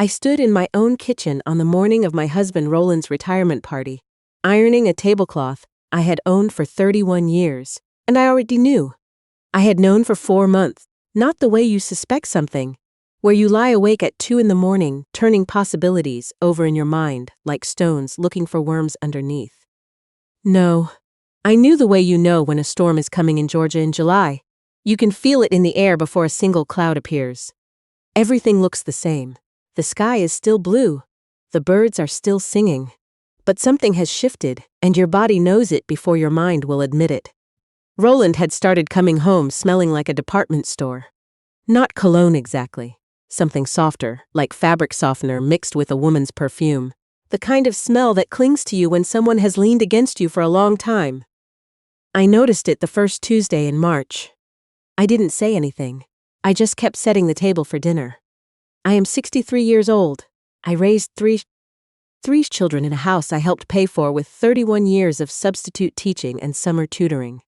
I stood in my own kitchen on the morning of my husband Roland's retirement party, ironing a tablecloth I had owned for 31 years, and I already knew. I had known for 4 months, not the way you suspect something, where you lie awake at 2 a.m, turning possibilities over in your mind like stones looking for worms underneath. No, I knew the way you know when a storm is coming in Georgia in July. You can feel it in the air before a single cloud appears. Everything looks the same. The sky is still blue. The birds are still singing. But something has shifted, and your body knows it before your mind will admit it. Roland had started coming home smelling like a department store. Not cologne exactly. Something softer, like fabric softener mixed with a woman's perfume. The kind of smell that clings to you when someone has leaned against you for a long time. I noticed it the first Tuesday in March. I didn't say anything. I just kept setting the table for dinner. I am 63 years old. I raised three children in a house I helped pay for with 31 years of substitute teaching and summer tutoring.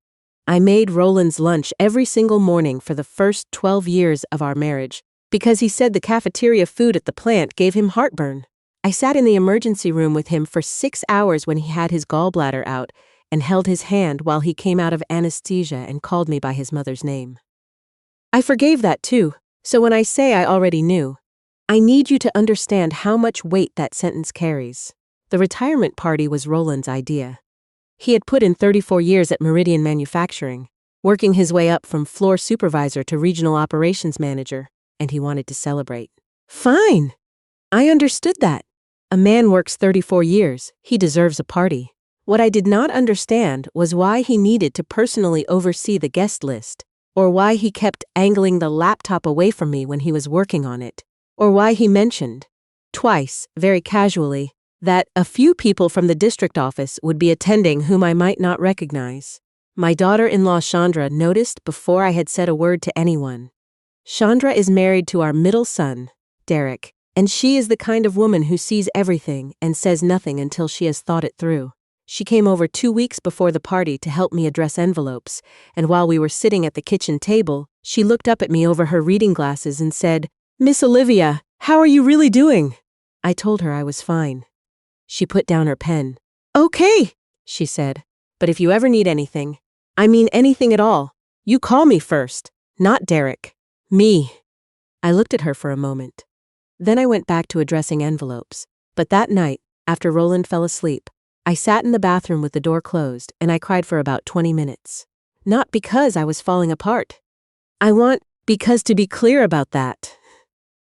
I made Roland's lunch every single morning for the first 12 years of our marriage because he said the cafeteria food at the plant gave him heartburn. I sat in the emergency room with him for 6 hours when he had his gallbladder out and held his hand while he came out of anesthesia and called me by his mother's name. I forgave that too, so when I say I already knew, I need you to understand how much weight that sentence carries. The retirement party was Roland's idea. He had put in 34 years at Meridian Manufacturing, working his way up from floor supervisor to regional operations manager, and he wanted to celebrate. Fine! I understood that. A man works 34 years, he deserves a party. What I did not understand was why he needed to personally oversee the guest list, or why he kept angling the laptop away from me when he was working on it, or why he mentioned, twice, very casually, that a few people from the district office would be attending whom I might not recognize. My daughter-in-law Chandra noticed before I had said a word to anyone. Chandra is married to our middle son, Derek, and she is the kind of woman who sees everything and says nothing until she has thought it through. She came over 2 weeks before the party to help me address envelopes, and while we were sitting at the kitchen table, she looked up at me over her reading glasses and said, "Miss Olivia, how are you really doing?" I told her I was fine. She put down her pen. "Okay," she said, "but if you ever need anything, I mean anything at all, you call me first, not Derek. Me." I looked at her for a moment. Then I went back to addressing envelopes. But that night, after Roland fell asleep, I sat in the bathroom with the door closed and I cried for about 20 minutes. Not because I was falling apart. Because to be clear about that.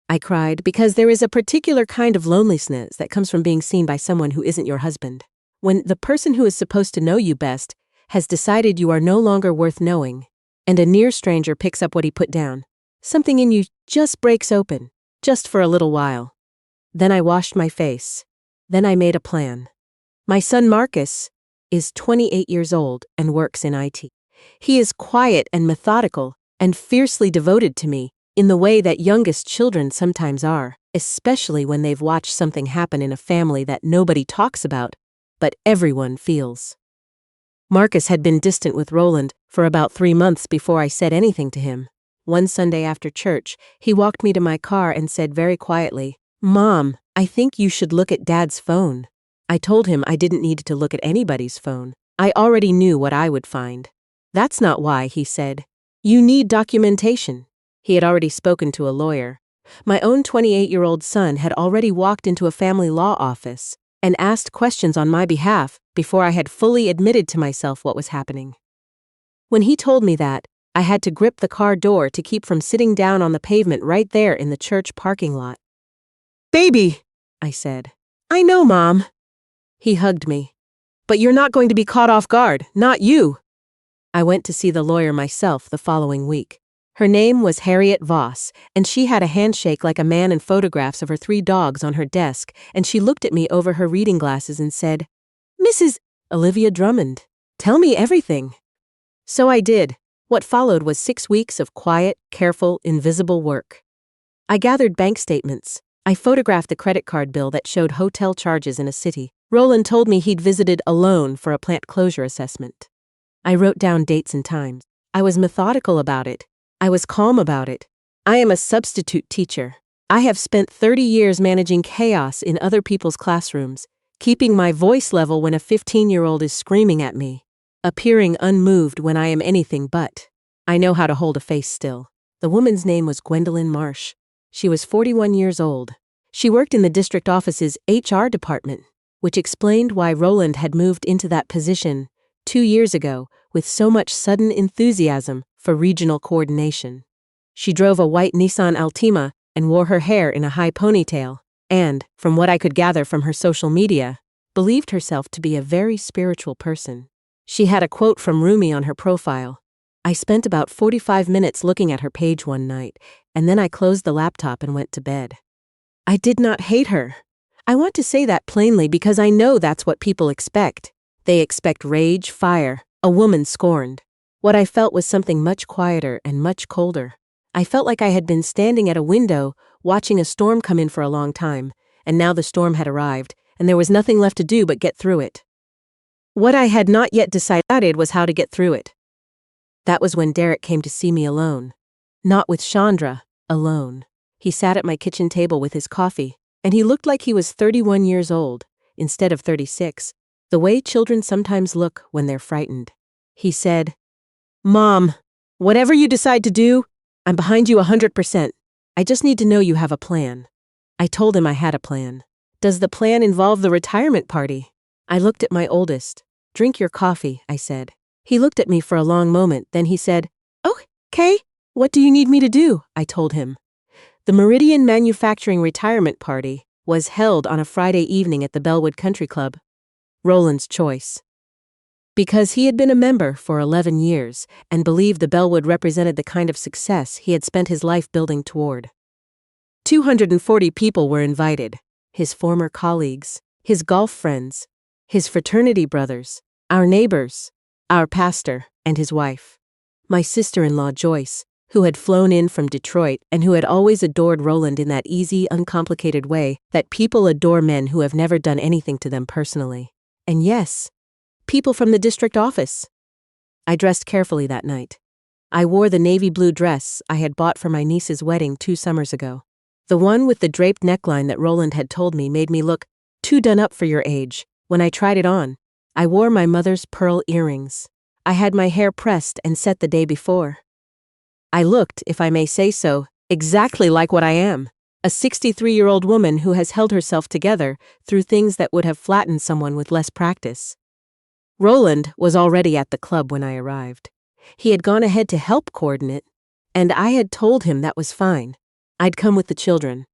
I cried because there is a particular kind of loneliness that comes from being seen by someone who isn't your husband. When the person who is supposed to know you best has decided you are no longer worth knowing, and a near stranger picks up what he put down, something in you just breaks open, just for a little while. Then I washed my face. Then I made a plan. My son Marcus is 28 years old and works in IT. He is quiet and methodical and fiercely devoted to me in the way that youngest children sometimes are, especially when they've watched something happen in a family that nobody talks about, but everyone feels. Marcus had been distant with Roland for about 3 months before I said anything to him. One Sunday after church, he walked me to my car and said very quietly, "Mom, I think you should look at Dad's phone." I told him I didn't need to look at anybody's phone. I already knew what I would find. "That's not why," he said. "You need documentation." He had already spoken to a lawyer. My own 28-year-old son had already walked into a family law office and asked questions on my behalf before I had fully admitted to myself what was happening. When he told me that, I had to grip the car door to keep from sitting down on the pavement right there in the church parking lot. "Baby," I said. "I know, Mom." He hugged me. "But you're not going to be caught off guard, not you." I went to see the lawyer myself the following week. Her name was Harriet Voss, and she had a handshake like a man in photographs of her 3 dogs on her desk, and she looked at me over her reading glasses and said, "Mrs. Olivia Drummond, tell me everything." So I did. What followed was 6 weeks of quiet, careful, invisible work. I gathered bank statements. I photographed the credit card bill that showed hotel charges in a city. Roland told me he'd visited alone for a plant closure assessment. I wrote down dates and times. I was methodical about it. I was calm about it. I am a substitute teacher. I have spent 30 years managing chaos in other people's classrooms, keeping my voice level when a 15-year-old is screaming at me, appearing unmoved when I am anything but. I know how to hold a face still. The woman's name was Gwendolyn Marsh. She was 41 years old. She worked in the district office's HR department, which explained why Roland had moved into that position 2 years ago with so much sudden enthusiasm for regional coordination. She drove a white Nissan Altima and wore her hair in a high ponytail, and, from what I could gather from her social media, believed herself to be a very spiritual person. She had a quote from Rumi on her profile. I spent about 45 minutes looking at her page one night, and then I closed the laptop and went to bed. I did not hate her. I want to say that plainly because I know that's what people expect. They expect rage, fire, a woman scorned. What I felt was something much quieter and much colder. I felt like I had been standing at a window, watching a storm come in for a long time, and now the storm had arrived, and there was nothing left to do but get through it. What I had not yet decided was how to get through it. That was when Derek came to see me alone. Not with Chandra, alone. He sat at my kitchen table with his coffee, and he looked like he was 31 years old, instead of 36, the way children sometimes look when they're frightened. He said, "Mom, whatever you decide to do, I'm behind you 100%. I just need to know you have a plan." I told him I had a plan. Does the plan involve the retirement party? I looked at my oldest. "Drink your coffee," I said. He looked at me for a long moment, then he said, "Okay, what do you need me to do?" I told him. The Meridian Manufacturing retirement party was held on a Friday evening at the Bellwood Country Club. Roland's choice. Because he had been a member for 11 years and believed the Bellwood represented the kind of success he had spent his life building toward. 240 people were invited: his former colleagues, his golf friends, his fraternity brothers, our neighbors, our pastor, and his wife. My sister-in-law Joyce, who had flown in from Detroit and who had always adored Roland in that easy, uncomplicated way that people adore men who have never done anything to them personally. And yes, people from the district office. I dressed carefully that night. I wore the navy blue dress I had bought for my niece's wedding 2 summers ago. The one with the draped neckline that Roland had told me made me look too done up for your age. When I tried it on, I wore my mother's pearl earrings. I had my hair pressed and set the day before. I looked, if I may say so, exactly like what I am, a 63-year-old woman who has held herself together through things that would have flattened someone with less practice. Roland was already at the club when I arrived. He had gone ahead to help coordinate, and I had told him that was fine. I'd come with the children.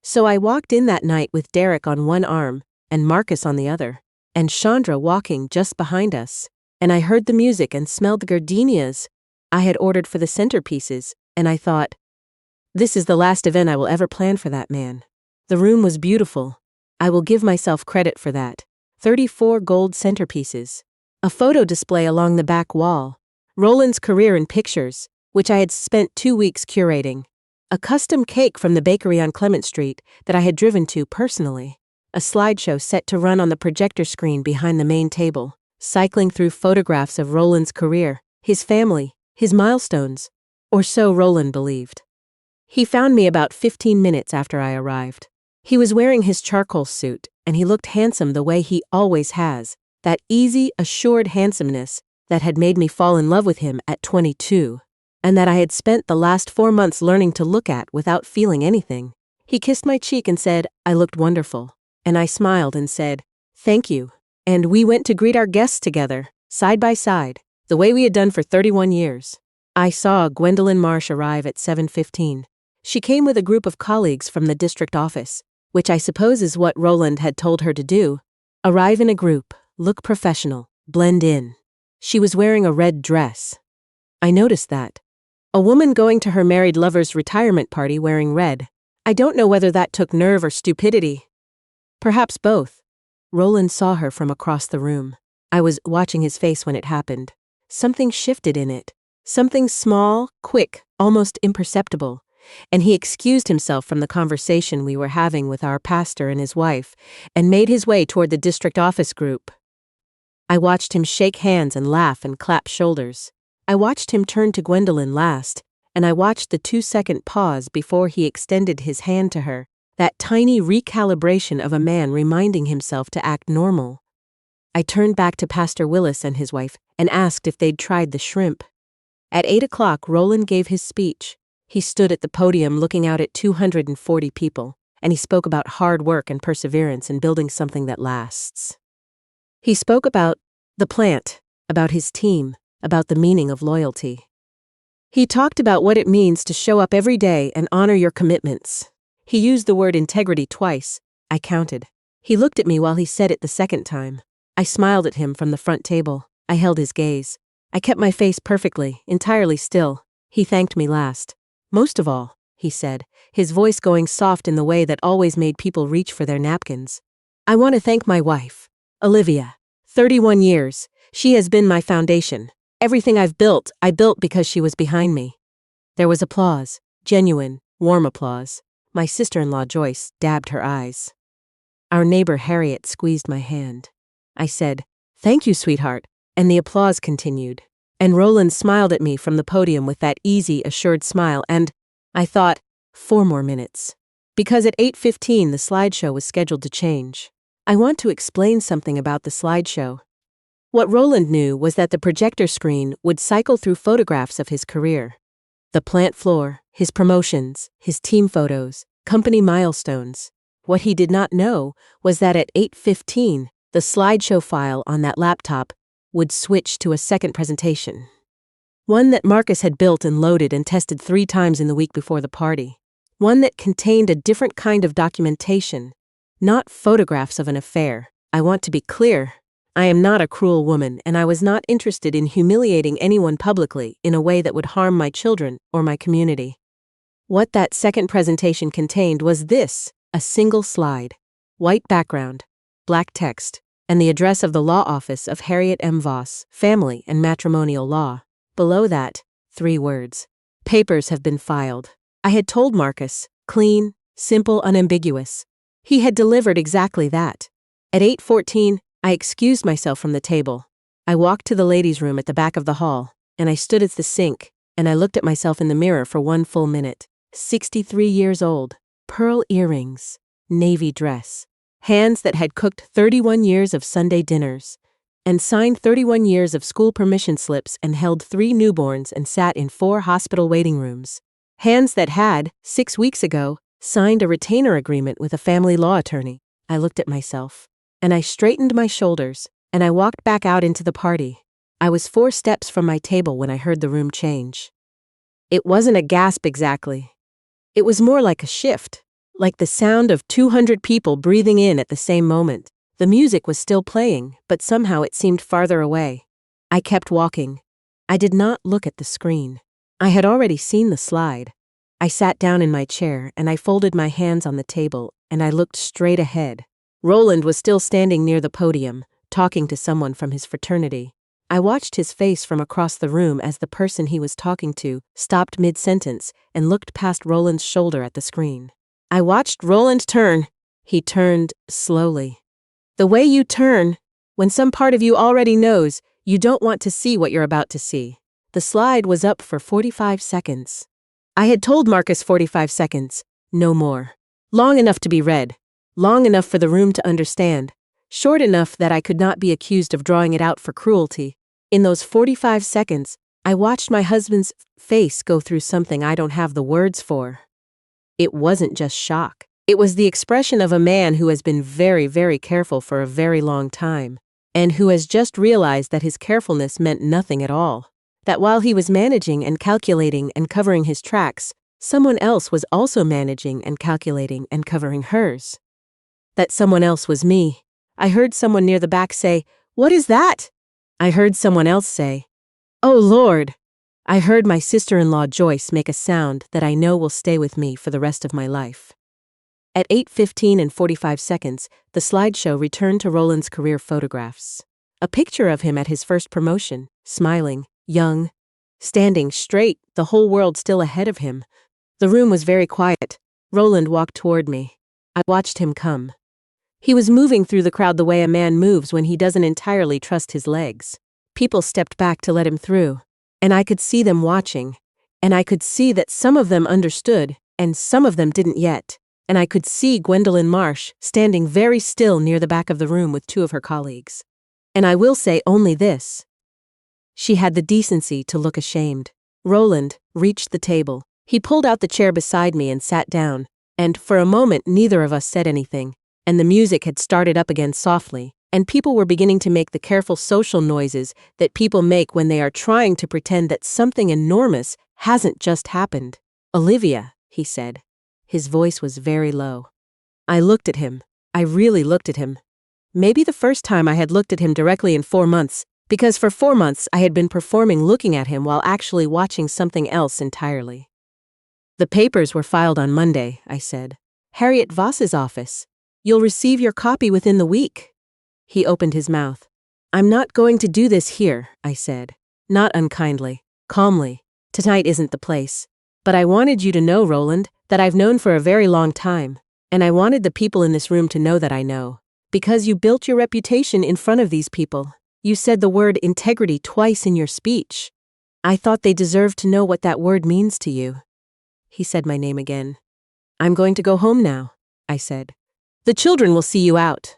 So I walked in that night with Derek on one arm and Marcus on the other, and Chandra walking just behind us, and I heard the music and smelled the gardenias I had ordered for the centerpieces, and I thought, this is the last event I will ever plan for that man. The room was beautiful. I will give myself credit for that. 34 gold centerpieces. A photo display along the back wall. Roland's career in pictures, which I had spent 2 weeks curating. A custom cake from the bakery on Clement Street that I had driven to personally. A slideshow set to run on the projector screen behind the main table, cycling through photographs of Roland's career, his family, his milestones, or so Roland believed. He found me about 15 minutes after I arrived. He was wearing his charcoal suit, and he looked handsome the way he always has, that easy, assured handsomeness that had made me fall in love with him at 22, and that I had spent the last 4 months learning to look at without feeling anything. He kissed my cheek and said I looked wonderful, and I smiled and said, "Thank you." And we went to greet our guests together, side by side, the way we had done for 31 years. I saw Gwendolyn Marsh arrive at 7:15. She came with a group of colleagues from the district office, which I suppose is what Roland had told her to do. Arrive in a group, look professional, blend in. She was wearing a red dress. I noticed that. A woman going to her married lover's retirement party wearing red. I don't know whether that took nerve or stupidity. Perhaps both. Roland saw her from across the room. I was watching his face when it happened. Something shifted in it. Something small, quick, almost imperceptible. And he excused himself from the conversation we were having with our pastor and his wife, and made his way toward the district office group. I watched him shake hands and laugh and clap shoulders. I watched him turn to Gwendolyn last, and I watched the 2-second pause before he extended his hand to her, that tiny recalibration of a man reminding himself to act normal. I turned back to Pastor Willis and his wife and asked if they'd tried the shrimp. At 8 o'clock, Roland gave his speech. He stood at the podium looking out at 240 people, and he spoke about hard work and perseverance in building something that lasts. He spoke about the plant, about his team, about the meaning of loyalty. He talked about what it means to show up every day and honor your commitments. He used the word integrity twice. I counted. He looked at me while he said it the second time. I smiled at him from the front table. I held his gaze. I kept my face perfectly, entirely still. He thanked me last. Most of all, he said, his voice going soft in the way that always made people reach for their napkins. I want to thank my wife, Olivia. 31 years. She has been my foundation. Everything I built because she was behind me. There was applause, genuine, warm applause. My sister-in-law Joyce dabbed her eyes. Our neighbor Harriet squeezed my hand. I said, "Thank you, sweetheart," and the applause continued. And Roland smiled at me from the podium with that easy, assured smile, and I thought, 4 more minutes. Because at 8:15 the slideshow was scheduled to change. I want to explain something about the slideshow. What Roland knew was that the projector screen would cycle through photographs of his career. The plant floor, his promotions, his team photos, company milestones. What he did not know was that at 8:15, the slideshow file on that laptop would switch to a second presentation. One that Marcus had built and loaded and tested 3 times in the week before the party. One that contained a different kind of documentation, not photographs of an affair. I want to be clear. I am not a cruel woman, and I was not interested in humiliating anyone publicly in a way that would harm my children or my community. What that second presentation contained was this, a single slide, white background, black text, and the address of the law office of Harriet M. Voss, Family and Matrimonial Law. Below that, 3 words. Papers have been filed. I had told Marcus, clean, simple, unambiguous. He had delivered exactly that. At 8:14, I excused myself from the table. I walked to the ladies' room at the back of the hall, and I stood at the sink, and I looked at myself in the mirror for 1 full minute. 63 years old, pearl earrings, navy dress, hands that had cooked 31 years of Sunday dinners, and signed 31 years of school permission slips and held 3 newborns and sat in 4 hospital waiting rooms. Hands that had, 6 weeks ago, signed a retainer agreement with a family law attorney. I looked at myself, and I straightened my shoulders, and I walked back out into the party. I was 4 steps from my table when I heard the room change. It wasn't a gasp exactly. It was more like a shift, like the sound of 200 people breathing in at the same moment. The music was still playing, but somehow it seemed farther away. I kept walking. I did not look at the screen. I had already seen the slide. I sat down in my chair, and I folded my hands on the table, and I looked straight ahead. Roland was still standing near the podium, talking to someone from his fraternity. I watched his face from across the room as the person he was talking to stopped mid-sentence and looked past Roland's shoulder at the screen. I watched Roland turn. He turned slowly. The way you turn, when some part of you already knows, you don't want to see what you're about to see. The slide was up for 45 seconds. I had told Marcus 45 seconds, no more. Long enough to be read. Long enough for the room to understand. Short enough that I could not be accused of drawing it out for cruelty. In those 45 seconds, I watched my husband's face go through something I don't have the words for. It wasn't just shock. It was the expression of a man who has been very, very careful for a very long time, and who has just realized that his carefulness meant nothing at all. That while he was managing and calculating and covering his tracks, someone else was also managing and calculating and covering hers. That someone else was me. I heard someone near the back say, "What is that?" I heard someone else say, "Oh Lord." I heard my sister-in-law Joyce make a sound that I know will stay with me for the rest of my life. At 8:15 and 45 seconds, the slideshow returned to Roland's career photographs. A picture of him at his first promotion, smiling, young, standing straight, the whole world still ahead of him. The room was very quiet. Roland walked toward me. I watched him come. He was moving through the crowd the way a man moves when he doesn't entirely trust his legs. People stepped back to let him through, and I could see them watching. And I could see that some of them understood, and some of them didn't yet. And I could see Gwendolyn Marsh standing very still near the back of the room with two of her colleagues. And I will say only this. She had the decency to look ashamed. Roland reached the table. He pulled out the chair beside me and sat down, and for a moment neither of us said anything, and the music had started up again softly, and people were beginning to make the careful social noises that people make when they are trying to pretend that something enormous hasn't just happened. "Olivia," he said. His voice was very low. I looked at him. I really looked at him. Maybe the first time I had looked at him directly in 4 months, because for 4 months I had been performing looking at him while actually watching something else entirely. "The papers were filed on Monday," I said. "Harriet Voss's office. You'll receive your copy within the week." He opened his mouth. "I'm not going to do this here," I said. Not unkindly, calmly. "Tonight isn't the place. But I wanted you to know, Roland, that I've known for a very long time. And I wanted the people in this room to know that I know. Because you built your reputation in front of these people. You said the word integrity twice in your speech. I thought they deserved to know what that word means to you." He said my name again. "I'm going to go home now," I said. "The children will see you out."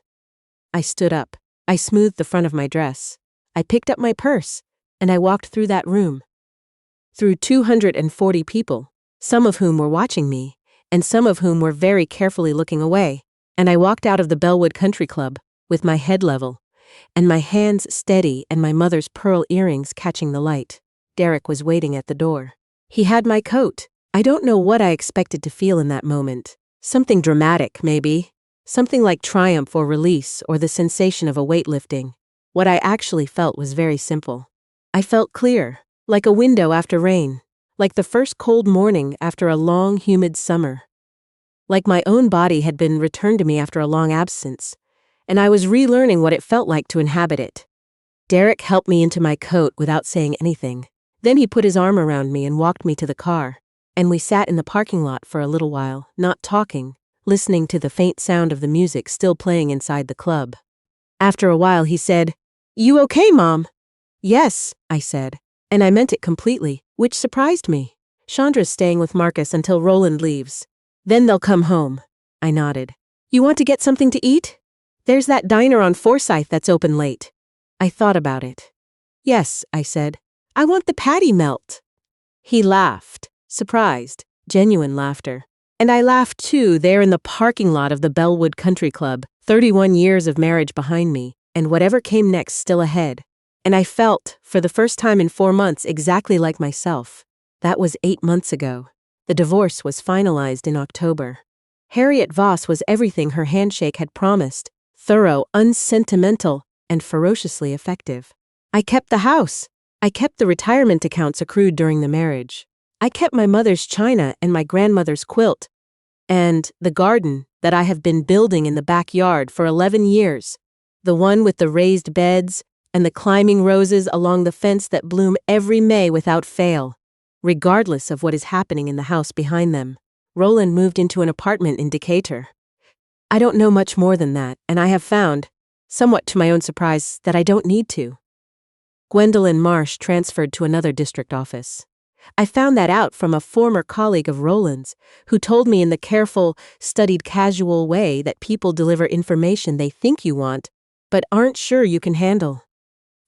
I stood up. I smoothed the front of my dress. I picked up my purse, and I walked through that room. Through 240 people, some of whom were watching me, and some of whom were very carefully looking away, and I walked out of the Bellwood Country Club, with my head level, and my hands steady and my mother's pearl earrings catching the light. Derek was waiting at the door. He had my coat. I don't know what I expected to feel in that moment. Something dramatic, maybe. Something like triumph or release or the sensation of a weight lifting. What I actually felt was very simple. I felt clear, like a window after rain, like the first cold morning after a long, humid summer. Like my own body had been returned to me after a long absence, and I was relearning what it felt like to inhabit it. Derek helped me into my coat without saying anything. Then he put his arm around me and walked me to the car, and we sat in the parking lot for a little while, not talking, listening to the faint sound of the music still playing inside the club. After a while he said, "You okay, Mom?" "Yes," I said, and I meant it completely, which surprised me. "Chandra's staying with Marcus until Roland leaves. Then they'll come home." I nodded. "You want to get something to eat? There's that diner on Forsyth that's open late." I thought about it. "Yes," I said. "I want the patty melt." He laughed, surprised, genuine laughter. And I laughed too, there in the parking lot of the Bellwood Country Club, 31 years of marriage behind me, and whatever came next still ahead. And I felt, for the first time in 4 months, exactly like myself. That was 8 months ago. The divorce was finalized in October. Harriet Voss was everything her handshake had promised: thorough, unsentimental, and ferociously effective. I kept the house. I kept the retirement accounts accrued during the marriage. I kept my mother's china and my grandmother's quilt, and the garden that I have been building in the backyard for 11 years, the one with the raised beds and the climbing roses along the fence that bloom every May without fail, regardless of what is happening in the house behind them. Roland moved into an apartment in Decatur. I don't know much more than that, and I have found, somewhat to my own surprise, that I don't need to. Gwendolyn Marsh transferred to another district office. I found that out from a former colleague of Roland's, who told me in the careful, studied casual way that people deliver information they think you want, but aren't sure you can handle.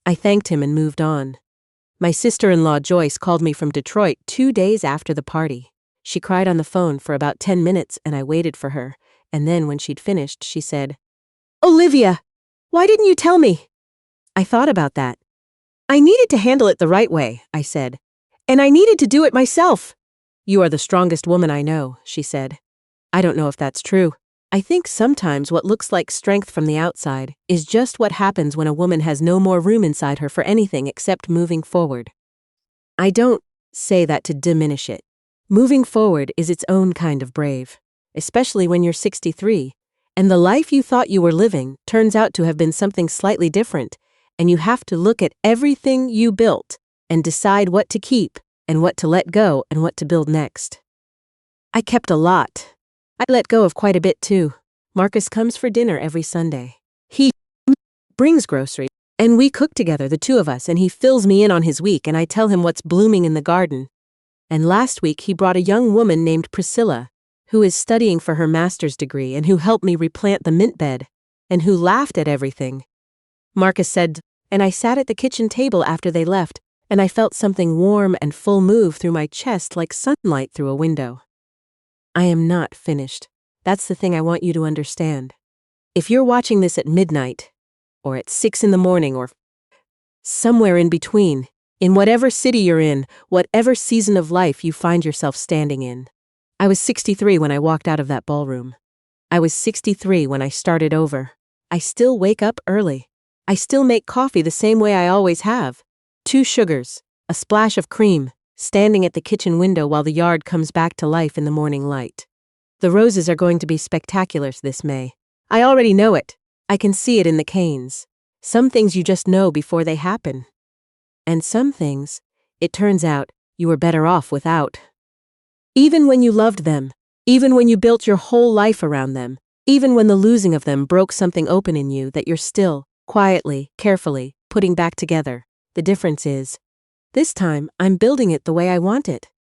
I thanked him and moved on. My sister-in-law Joyce called me from Detroit 2 days after the party. She cried on the phone for about 10 minutes and I waited for her, and then when she'd finished, she said, "Olivia, why didn't you tell me?" I thought about that. "I needed to handle it the right way," I said. "And I needed to do it myself." "You are the strongest woman I know," she said. I don't know if that's true. I think sometimes what looks like strength from the outside is just what happens when a woman has no more room inside her for anything except moving forward. I don't say that to diminish it. Moving forward is its own kind of brave, especially when you're 63, and the life you thought you were living turns out to have been something slightly different, and you have to look at everything you built and decide what to keep and what to let go and what to build next. I kept a lot. I let go of quite a bit too. Marcus comes for dinner every Sunday. He brings groceries, and we cook together, the two of us, and he fills me in on his week, and I tell him what's blooming in the garden. And last week he brought a young woman named Priscilla, who is studying for her master's degree and who helped me replant the mint bed, and who laughed at everything. Marcus said, and I sat at the kitchen table after they left, and I felt something warm and full move through my chest like sunlight through a window. I am not finished. That's the thing I want you to understand. If you're watching this at midnight, or at 6 in the morning, or somewhere in between, in whatever city you're in, whatever season of life you find yourself standing in. I was 63 when I walked out of that ballroom. I was 63 when I started over. I still wake up early. I still make coffee the same way I always have. 2 sugars, a splash of cream, standing at the kitchen window while the yard comes back to life in the morning light. The roses are going to be spectacular this May. I already know it. I can see it in the canes. Some things you just know before they happen. And some things, it turns out, you were better off without. Even when you loved them, even when you built your whole life around them, even when the losing of them broke something open in you that you're still, quietly, carefully, putting back together, the difference is, this time I'm building it the way I want it.